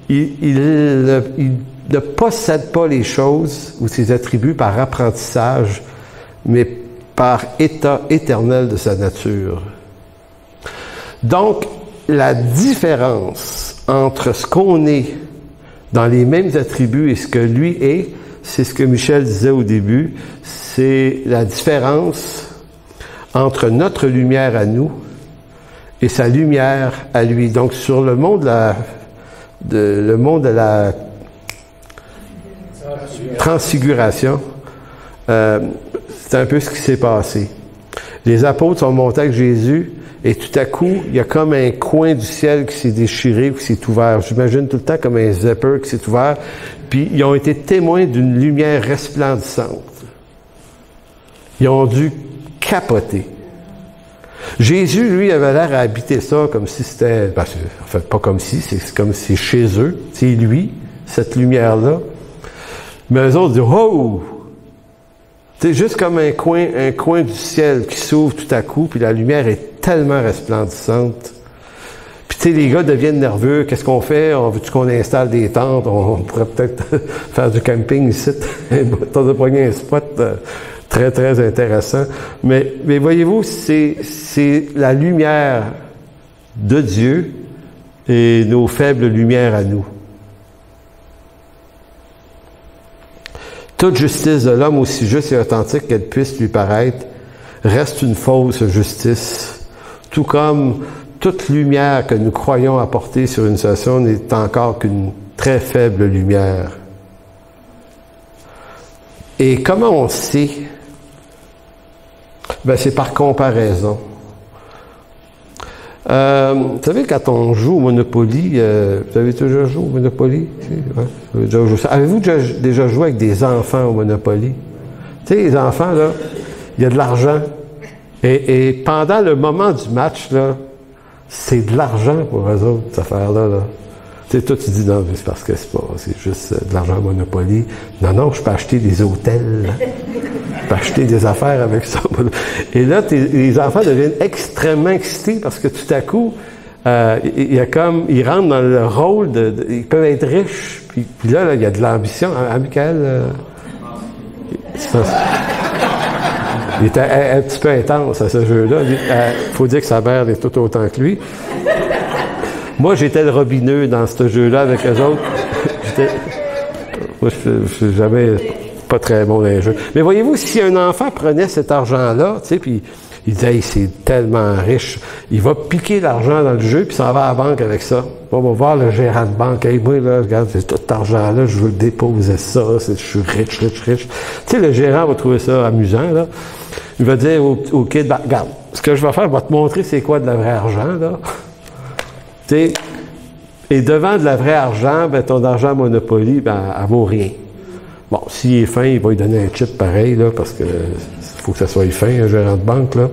Il ne possède pas les choses ou ses attributs par apprentissage, mais par état éternel de sa nature. Donc, la différence entre ce qu'on est dans les mêmes attributs et ce que lui est, c'est ce que Michel disait au début, c'est la différence entre notre lumière à nous et sa lumière à lui. Donc, sur le monde de la transfiguration, c'est un peu ce qui s'est passé. Les apôtres sont montés avec Jésus et tout à coup, il y a comme un coin du ciel qui s'est déchiré ou qui s'est ouvert. J'imagine tout le temps comme un zipper qui s'est ouvert. Puis, ils ont été témoins d'une lumière resplendissante. Ils ont dû capoter. Jésus, lui, avait l'air à habiter ça comme si c'était... Ben, en fait, pas comme si, c'est comme si c'est chez eux. C'est lui, cette lumière-là. Mais eux autres disent « Oh! » C'est juste comme un coin du ciel qui s'ouvre tout à coup, puis la lumière est tellement resplendissante. Puis, tu sais, les gars deviennent nerveux. Qu'est-ce qu'on fait? Veux-tu qu'on installe des tentes? On pourrait peut-être faire du camping ici. T'as de pogner un spot très, très intéressant. Mais voyez-vous, c'est la lumière de Dieu et nos faibles lumières à nous. Toute justice de l'homme, aussi juste et authentique qu'elle puisse lui paraître, reste une fausse justice. Tout comme toute lumière que nous croyons apporter sur une situation n'est encore qu'une très faible lumière. Et comment on sait? Ben, c'est par comparaison. Vous savez, quand on joue au Monopoly, vous avez déjà joué au Monopoly? Ouais, avez-vous déjà joué avec des enfants au Monopoly? Tu sais, les enfants, là, il y a de l'argent. Et pendant le moment du match, là, c'est de l'argent pour eux autres, cette affaire-là. Là. Tu sais, toi, tu dis, non, c'est parce que c'est juste de l'argent Monopoly. Non, je peux acheter des hôtels. Je peux acheter des affaires avec ça. Et là, les enfants deviennent extrêmement excités parce que tout à coup, ils rentrent dans le rôle ils peuvent être riches. Puis là, il y a de l'ambition. Hein, Michael? Il était un petit peu intense à ce jeu-là. Il faut dire que sa mère est tout autant que lui. Moi, j'étais le robineux dans ce jeu-là avec eux autres. Moi, je suis jamais pas très bon dans les jeux. Mais voyez-vous, si un enfant prenait cet argent-là, tu sais, puis Il dit, hey, c'est tellement riche. Il va piquer l'argent dans le jeu, puis s'en va à la banque avec ça. On va voir le gérant de banque. Hey, moi, là, regarde, c'est tout cet argent-là, je veux déposer ça. Je suis riche. Tu sais, le gérant va trouver ça amusant, là. Il va dire au kid, ben, regarde, ce que je vais faire, je vais te montrer c'est quoi de la vraie argent, là. Tu sais, et devant de la vraie argent, ben, ton argent Monopoly, ben, elle vaut rien. Bon, s'il est fin, il va lui donner un chip pareil, là, parce que faut que ça soit fin, un gérant de banque, là.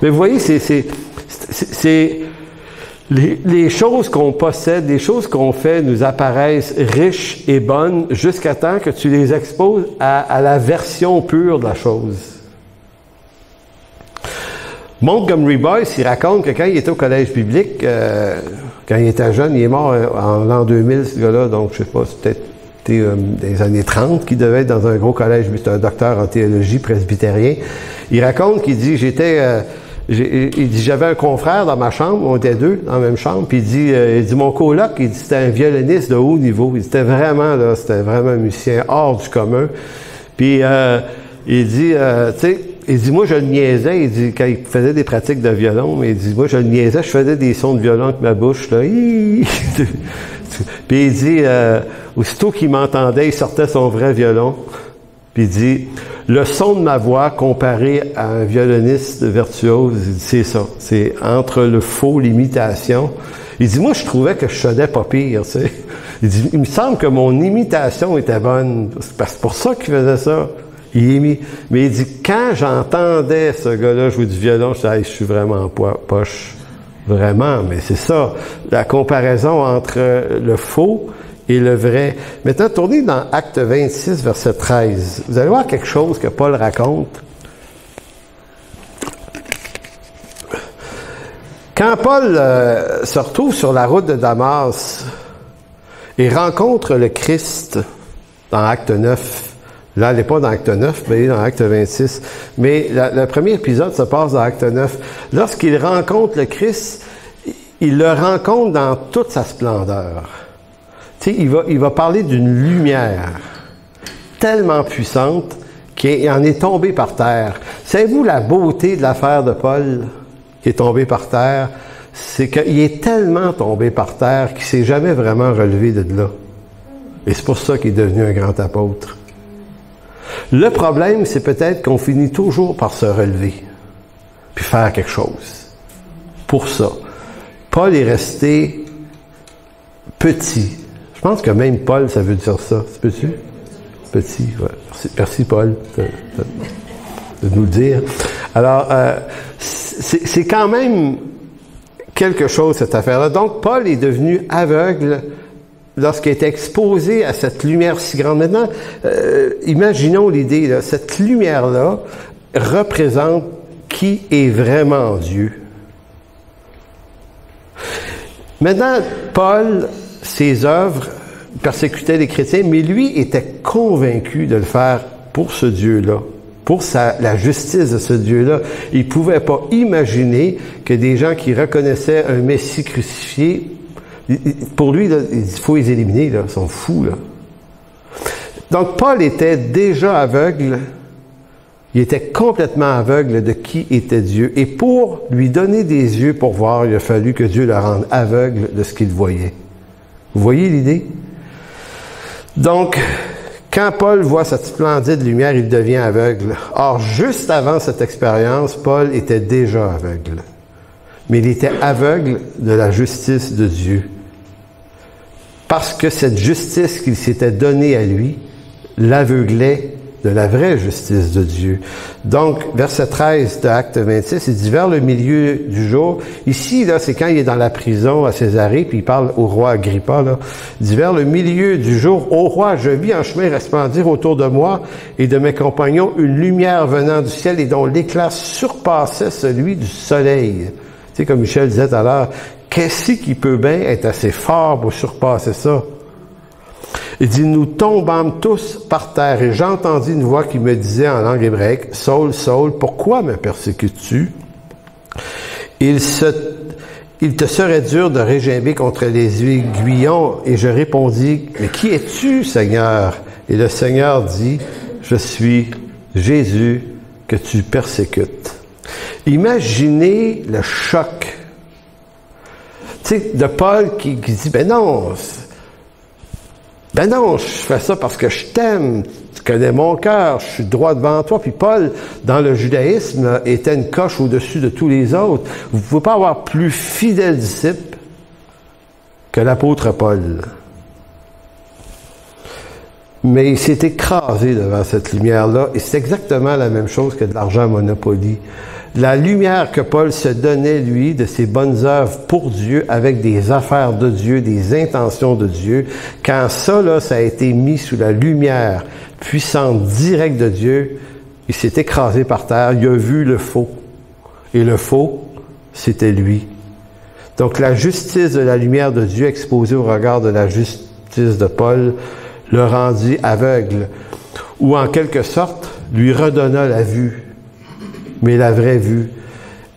Mais vous voyez, c'est les choses qu'on possède, les choses qu'on fait nous apparaissent riches et bonnes jusqu'à temps que tu les exposes à la version pure de la chose. Montgomery Boyce, il raconte que quand il était au collège biblique, quand il était jeune, il est mort en l'an 2000, ce gars-là, donc je sais pas, c'est peut-être des années 30, qui devait être dans un gros collège, c'est un docteur en théologie presbytérien. Il raconte qu'il dit, j'avais un confrère dans ma chambre, on était deux dans la même chambre, puis il dit mon coloc, il dit c'était un violoniste de haut niveau, il dit c'était vraiment un musicien hors du commun. Puis il dit, tu sais, il dit moi je le niaisais, il dit quand il faisait des pratiques de violon, mais il dit moi je le niaisais, je faisais des sons de violon avec ma bouche là. Puis il dit, aussitôt qu'il m'entendait, il sortait son vrai violon. Puis il dit, le son de ma voix comparé à un violoniste virtuose, il dit, c'est ça. C'est entre le faux, l'imitation. Il dit, moi, je trouvais que je sonnais pas pire, tu sais. Il dit, il me semble que mon imitation était bonne. C'est pour ça qu'il faisait ça. Mais il dit, quand j'entendais ce gars-là jouer du violon, je disais, hey, je suis vraiment poche. Vraiment, mais c'est ça, la comparaison entre le faux et le vrai. Maintenant, tournez dans Acte 26, verset 13. Vous allez voir quelque chose que Paul raconte. Quand Paul se retrouve sur la route de Damas et rencontre le Christ dans Acte 9, là, elle n'est pas dans Acte 9, mais elle est dans Acte 26. Mais le premier épisode se passe dans Acte 9. Lorsqu'il rencontre le Christ, il le rencontre dans toute sa splendeur. Tu sais, il va parler d'une lumière tellement puissante qu'il en est tombé par terre. Savez-vous la beauté de l'affaire de Paul qui est tombé par terre? C'est qu'il est tellement tombé par terre qu'il ne s'est jamais vraiment relevé de là. Et c'est pour ça qu'il est devenu un grand apôtre. Le problème, c'est peut-être qu'on finit toujours par se relever, puis faire quelque chose. Pour ça, Paul est resté petit. Je pense que même Paul, ça veut dire ça. C'est petit? Petit, ouais. Merci Paul de nous le dire. Alors, c'est quand même quelque chose, cette affaire-là. Donc, Paul est devenu aveugle lorsqu'il est exposé à cette lumière si grande. Maintenant, imaginons l'idée, là, cette lumière-là représente qui est vraiment Dieu. Maintenant, Paul, ses œuvres persécutaient les chrétiens, mais lui était convaincu de le faire pour ce Dieu-là, pour la justice de ce Dieu-là. Il ne pouvait pas imaginer que des gens qui reconnaissaient un Messie crucifié, pour lui, là, il faut les éliminer, là, ils sont fous. Là. Donc, Paul était déjà aveugle. Il était complètement aveugle de qui était Dieu. Et pour lui donner des yeux pour voir, il a fallu que Dieu le rende aveugle de ce qu'il voyait. Vous voyez l'idée? Donc, quand Paul voit cette splendide lumière, il devient aveugle. Or, juste avant cette expérience, Paul était déjà aveugle. Mais il était aveugle de la justice de Dieu. Parce que cette justice qu'il s'était donnée à lui l'aveuglait de la vraie justice de Dieu. Donc, verset 13 de Acte 26, il dit « Vers le milieu du jour », ici, là, c'est quand il est dans la prison à Césarée, puis il parle au roi Agrippa, là, il dit « Vers le milieu du jour, ô roi, je vis en chemin resplendir autour de moi et de mes compagnons une lumière venant du ciel et dont l'éclat surpassait celui du soleil. » Tu sais, comme Michel disait tout à l'heure, qu'est-ce qui peut bien être assez fort pour surpasser ça? Il dit, nous tombâmes tous par terre et j'entendis une voix qui me disait en langue hébraïque, Saul, Saul, pourquoi me persécutes-tu? Il te serait dur de régimber contre les aiguillons. Et je répondis, mais qui es-tu, Seigneur? Et le Seigneur dit, je suis Jésus que tu persécutes. Imaginez le choc. Tu sais, de Paul qui dit, ben non, je fais ça parce que je t'aime, tu connais mon cœur, je suis droit devant toi. Puis Paul, dans le judaïsme, là, était une coche au-dessus de tous les autres. Vous ne pouvez pas avoir plus fidèle disciple que l'apôtre Paul. Mais il s'est écrasé devant cette lumière-là, et c'est exactement la même chose que de l'argent Monopoly. La lumière que Paul se donnait, lui, de ses bonnes œuvres pour Dieu, avec des affaires de Dieu, des intentions de Dieu, quand ça, là, ça a été mis sous la lumière puissante, directe de Dieu, il s'est écrasé par terre, il a vu le faux. Et le faux, c'était lui. Donc la justice de la lumière de Dieu exposée au regard de la justice de Paul le rendit aveugle, ou en quelque sorte, lui redonna la vue, mais la vraie vue.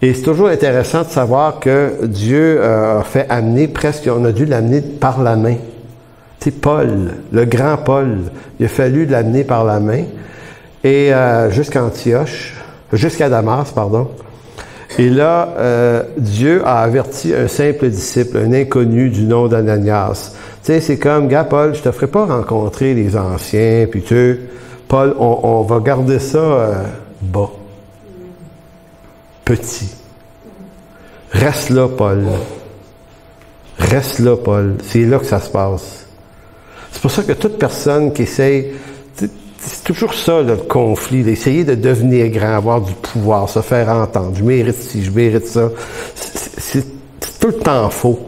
Et c'est toujours intéressant de savoir que Dieu a fait amener, presque, on a dû l'amener par la main. Tu sais, Paul, le grand Paul, il a fallu l'amener par la main, et jusqu'à Antioche, jusqu'à Damas, pardon. Et là, Dieu a averti un simple disciple, un inconnu du nom d'Ananias. Tu sais, c'est comme, gars, Paul, je te ferai pas rencontrer les anciens, puis tu sais, Paul, on va garder ça bas, petit. Reste là, Paul. Reste là, Paul. C'est là que ça se passe. C'est pour ça que toute personne qui essaye, c'est toujours ça, là, le conflit, d'essayer de devenir grand, avoir du pouvoir, se faire entendre. Je mérite ci, je mérite ça. C'est tout le temps faux.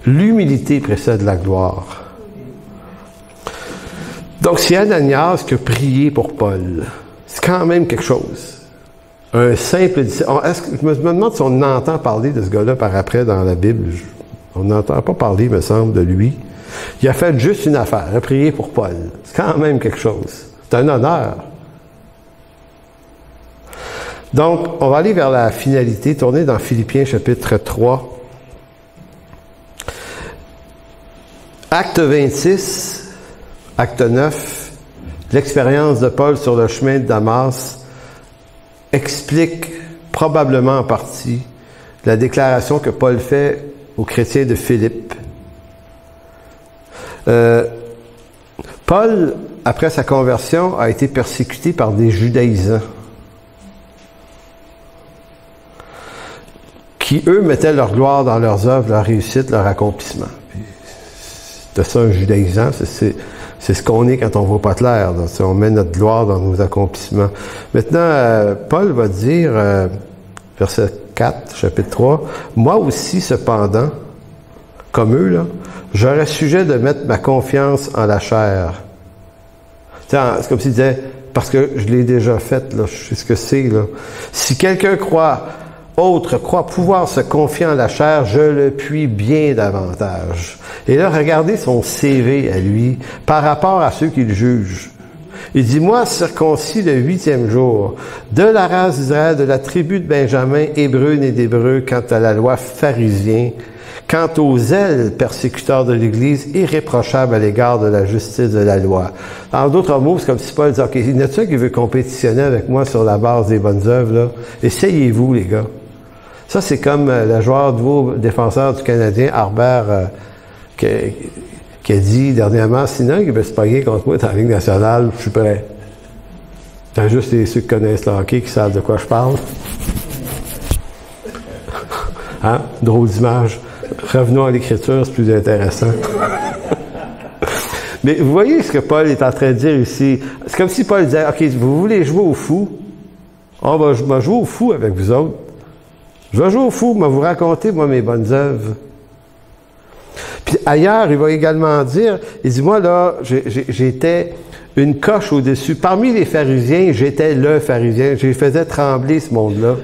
L'humilité précède la gloire. Donc, c'est Ananias qui a prié pour Paul. C'est quand même quelque chose. Un simple disciple. Je me demande si on entend parler de ce gars-là par après dans la Bible. On n'entend pas parler, me semble, de lui. Il a fait juste une affaire, il a prié pour Paul. C'est quand même quelque chose. C'est un honneur. Donc, on va aller vers la finalité, tourner dans Philippiens chapitre 3. Acte 26, acte 9, l'expérience de Paul sur le chemin de Damas explique probablement en partie la déclaration que Paul fait aux chrétiens de Philippe. Paul, après sa conversion, a été persécuté par des judaïsants qui, eux, mettaient leur gloire dans leurs œuvres, leur réussite, leur accomplissement. C'est ça un judaïsant, c'est ce qu'on est quand on voit pas clair. Donc, on met notre gloire dans nos accomplissements. Maintenant, Paul va dire, verset 4, chapitre 3, « Moi aussi, cependant, comme eux, là, j'aurais sujet de mettre ma confiance en la chair. » C'est comme s'il disait, parce que je l'ai déjà fait, là, je sais ce que c'est, là. Si quelqu'un croit pouvoir se confier en la chair, je le puis bien davantage. Et là, regardez son CV à lui, par rapport à ceux qui le jugent. Il dit, moi, circoncis le 8e jour, de la race d'Israël, de la tribu de Benjamin, hébreu né d'hébreu, quant à la loi pharisien, quant aux zèles persécuteurs de l'Église, irréprochables à l'égard de la justice de la loi. En d'autres mots, c'est comme si Paul disait, OK, il y en a-t-il qui veut compétitionner avec moi sur la base des bonnes œuvres, là? Essayez-vous, les gars. Ça, c'est comme le joueur nouveau défenseur du Canadien, Harbert, qui a dit dernièrement, sinon, il veut se pogner contre moi dans la Ligue nationale, je suis prêt. T'as juste ceux qui connaissent le hockey qui savent de quoi je parle. Hein? Drôle d'image. Revenons à l'écriture, c'est plus intéressant. Mais vous voyez ce que Paul est en train de dire ici. C'est comme si Paul disait, OK, vous voulez jouer au fou? On va jouer au fou avec vous autres. Je vais jouer au fou, mais vous raconter, moi, mes bonnes œuvres. Puis ailleurs, il va également dire, il dit, moi, là, j'étais une coche au-dessus. Parmi les pharisiens, j'étais le pharisien. Je faisais trembler ce monde-là.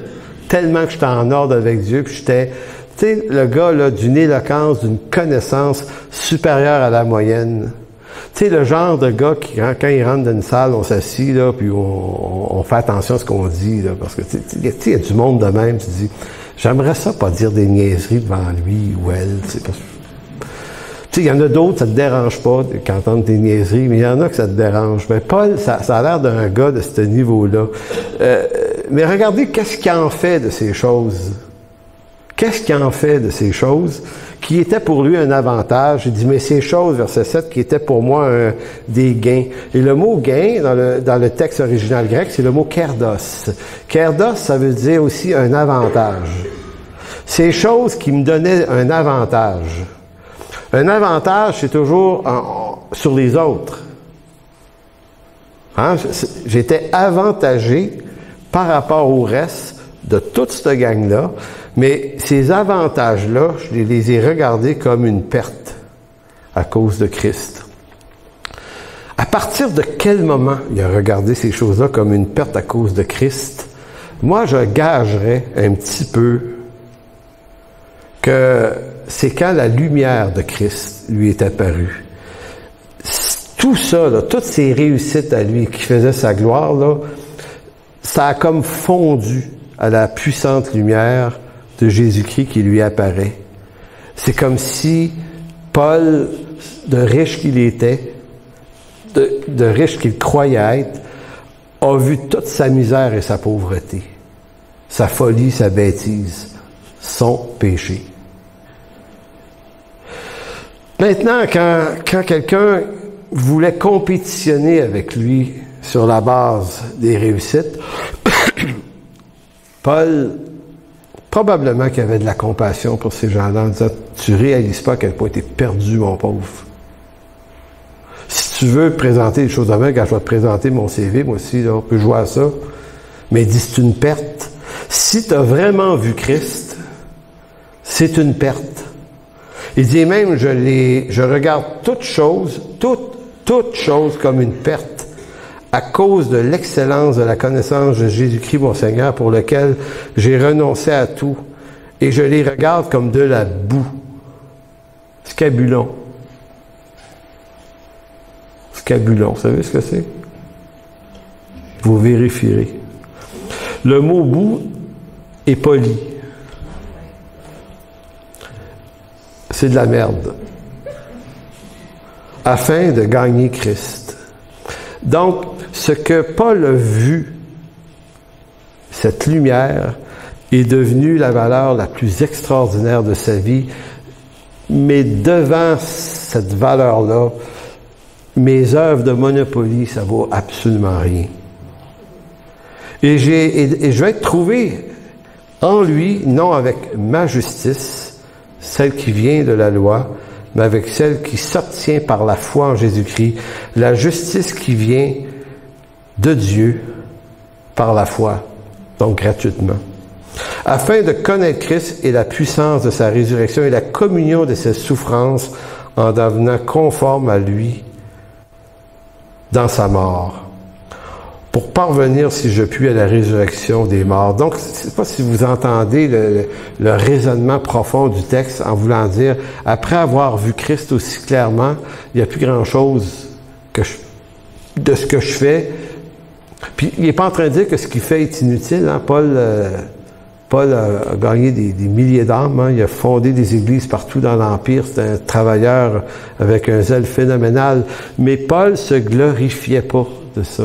Tellement que j'étais en ordre avec Dieu, puis j'étais, tu sais, le gars, là, d'une éloquence, d'une connaissance supérieure à la moyenne. Tu sais, le genre de gars qui, quand il rentre dans une salle, on s'assit, là, puis on fait attention à ce qu'on dit, là, parce que, tu sais, il y a du monde de même, tu dis, j'aimerais ça pas dire des niaiseries devant lui ou elle, tu sais, parce que, tu sais, il y en a d'autres, ça te dérange pas qu'entendre des niaiseries, mais il y en a que ça te dérange. Mais Paul, ça a l'air d'un gars de ce niveau-là. mais regardez qu'est-ce qu'il en fait de ces choses. Qu'est-ce qu'il en fait de ces choses qui étaient pour lui un avantage? Il dit, mais ces choses, verset 7, qui étaient pour moi des gains. Et le mot gain, dans le texte original grec, c'est le mot kerdos. Kerdos, ça veut dire aussi un avantage. Ces choses qui me donnaient un avantage. Un avantage, c'est toujours sur les autres. Hein? J'étais avantagé par rapport au reste de toute cette gang-là, mais ces avantages-là, je les ai regardés comme une perte à cause de Christ. À partir de quel moment il a regardé ces choses-là comme une perte à cause de Christ? Moi, je gagerais un petit peu que c'est quand la lumière de Christ lui est apparue. Tout ça, là, toutes ces réussites à lui qui faisaient sa gloire, là, ça a comme fondu à la puissante lumière de Jésus-Christ qui lui apparaît. C'est comme si Paul, de riche qu'il était, de riche qu'il croyait être, a vu toute sa misère et sa pauvreté, sa folie, sa bêtise, son péché. Maintenant, quand quelqu'un voulait compétitionner avec lui sur la base des réussites, Paul, probablement qu'il avait de la compassion pour ces gens-là en disant « Tu réalises pas à quel point tu es perdu, mon pauvre. Si tu veux présenter des choses de même, quand je vais te présenter mon CV, moi aussi, là, on peut jouer à ça. Mais il dit c'est une perte. Si tu as vraiment vu Christ, c'est une perte. Il dit même, je regarde toute chose comme une perte à cause de l'excellence de la connaissance de Jésus-Christ, mon Seigneur, pour lequel j'ai renoncé à tout. Et je les regarde comme de la boue. Scabulon. Scabulon, vous savez ce que c'est? Vous vérifierez. Le mot boue est poli. C'est de la merde. Afin de gagner Christ. Donc, ce que Paul a vu, cette lumière, est devenue la valeur la plus extraordinaire de sa vie. Mais devant cette valeur-là, mes œuvres de Monopoly, ça vaut absolument rien. Et je vais être trouvé en lui, non avec ma justice, celle qui vient de la loi, mais avec celle qui s'obtient par la foi en Jésus-Christ, la justice qui vient de Dieu par la foi, donc gratuitement, afin de connaître Christ et la puissance de sa résurrection et la communion de ses souffrances en devenant conforme à lui dans sa mort, pour parvenir, si je puis, à la résurrection des morts. Donc, je ne sais pas si vous entendez le raisonnement profond du texte en voulant dire, après avoir vu Christ aussi clairement, il n'y a plus grand-chose de ce que je fais. Puis, il n'est pas en train de dire que ce qu'il fait est inutile. Hein? Paul a gagné des milliers d'âmes. Hein? Il a fondé des églises partout dans l'Empire. C'est un travailleur avec un zèle phénoménal. Mais Paul se glorifiait pas de ça.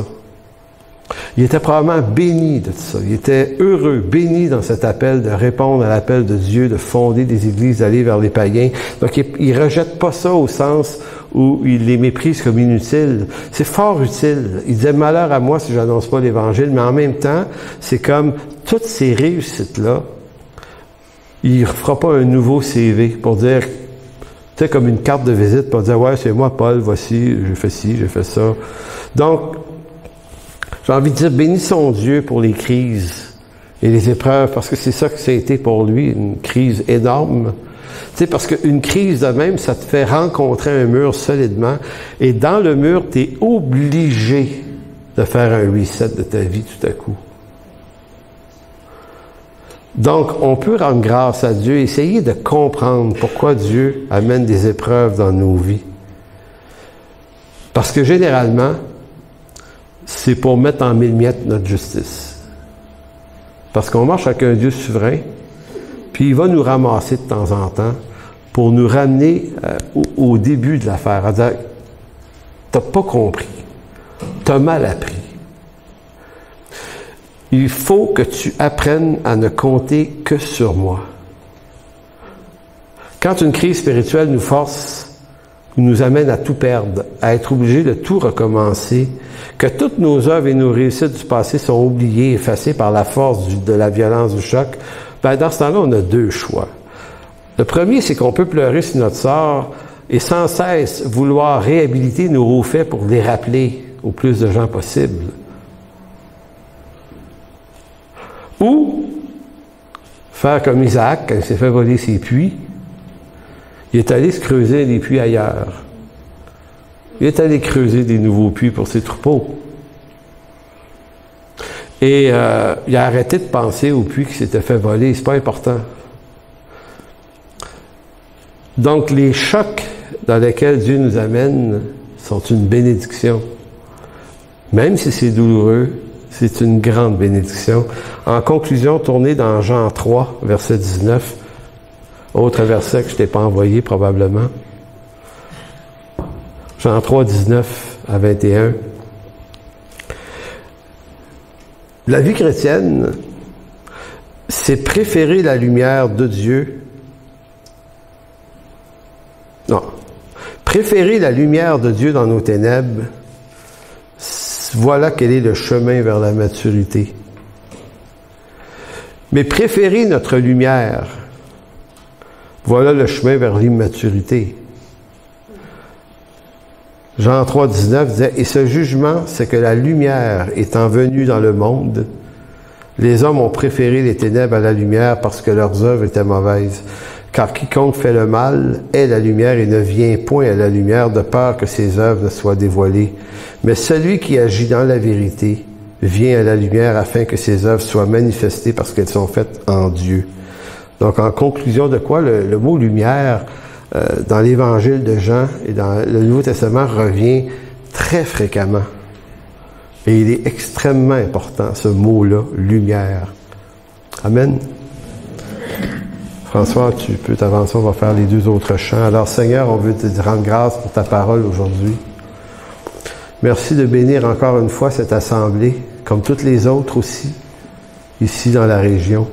Il était probablement béni de tout ça. Il était heureux, béni dans cet appel de répondre à l'appel de Dieu, de fonder des églises, d'aller vers les païens. Donc, il rejette pas ça au sens où il les méprise comme inutiles. C'est fort utile. Il disait, malheur à moi si j'annonce pas l'Évangile, mais en même temps, c'est comme toutes ces réussites-là, il ne fera pas un nouveau CV pour dire, tu sais, comme une carte de visite pour dire, ouais, c'est moi, Paul, voici, j'ai fait ci, j'ai fait ça. Donc, j'ai envie de dire, bénissons Dieu pour les crises et les épreuves, parce que c'est ça que ça a été pour lui, une crise énorme. Tu sais, parce qu'une crise de même, ça te fait rencontrer un mur solidement, et dans le mur, tu es obligé de faire un reset de ta vie tout à coup. Donc, on peut rendre grâce à Dieu, essayer de comprendre pourquoi Dieu amène des épreuves dans nos vies. Parce que généralement, c'est pour mettre en mille miettes notre justice. Parce qu'on marche avec un Dieu souverain, puis il va nous ramasser de temps en temps pour nous ramener au début de l'affaire, à dire « T'as pas compris, t'as mal appris ». Il faut que tu apprennes à ne compter que sur moi. Quand une crise spirituelle nous force, nous amène à tout perdre, à être obligés de tout recommencer, que toutes nos œuvres et nos réussites du passé sont oubliées, effacées par la force de la violence du choc, ben dans ce temps-là, on a deux choix. Le premier, c'est qu'on peut pleurer sur notre sort et sans cesse vouloir réhabiliter nos hauts faits pour les rappeler au plus de gens possible. Ou faire comme Isaac, quand il s'est fait voler ses puits, il est allé se creuser des puits ailleurs. Il est allé creuser des nouveaux puits pour ses troupeaux. Et il a arrêté de penser aux puits qui s'étaient fait voler. C'est pas important. Donc, les chocs dans lesquels Dieu nous amène sont une bénédiction. Même si c'est douloureux, c'est une grande bénédiction. En conclusion, tournez dans Jean 3, verset 19. Autre verset que je ne t'ai pas envoyé probablement. Jean 3, 19 à 21. La vie chrétienne, c'est préférer la lumière de Dieu. Non. Préférer la lumière de Dieu dans nos ténèbres, voilà quel est le chemin vers la maturité. Mais préférer notre lumière, voilà le chemin vers l'immaturité. Jean 3, 19 disait, « Et ce jugement, c'est que la lumière étant venue dans le monde, les hommes ont préféré les ténèbres à la lumière parce que leurs œuvres étaient mauvaises. Car quiconque fait le mal est la lumière et ne vient point à la lumière de peur que ses œuvres ne soient dévoilées. Mais celui qui agit dans la vérité vient à la lumière afin que ses œuvres soient manifestées parce qu'elles sont faites en Dieu. » Donc, en conclusion de quoi, le mot « lumière », dans l'Évangile de Jean et dans le Nouveau Testament, revient très fréquemment. Et il est extrêmement important, ce mot-là, « lumière ». Amen. François, tu peux t'avancer, on va faire les deux autres chants. Alors, Seigneur, on veut te rendre grâce pour ta parole aujourd'hui. Merci de bénir encore une fois cette assemblée, comme toutes les autres aussi, ici dans la région.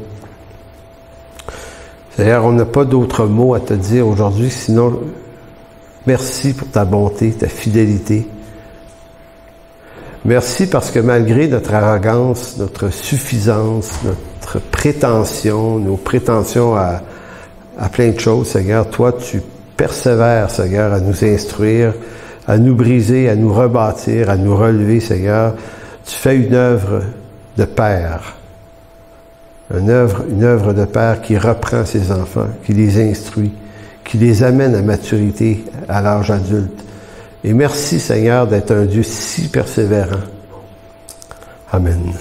Seigneur, on n'a pas d'autres mots à te dire aujourd'hui, sinon merci pour ta bonté, ta fidélité. Merci parce que malgré notre arrogance, notre suffisance, notre prétention, nos prétentions à plein de choses, Seigneur, toi, tu persévères, Seigneur, à nous instruire, à nous briser, à nous rebâtir, à nous relever, Seigneur. Tu fais une œuvre de Père. Une œuvre de Père qui reprend ses enfants, qui les instruit, qui les amène à maturité, à l'âge adulte. Et merci, Seigneur, d'être un Dieu si persévérant. Amen.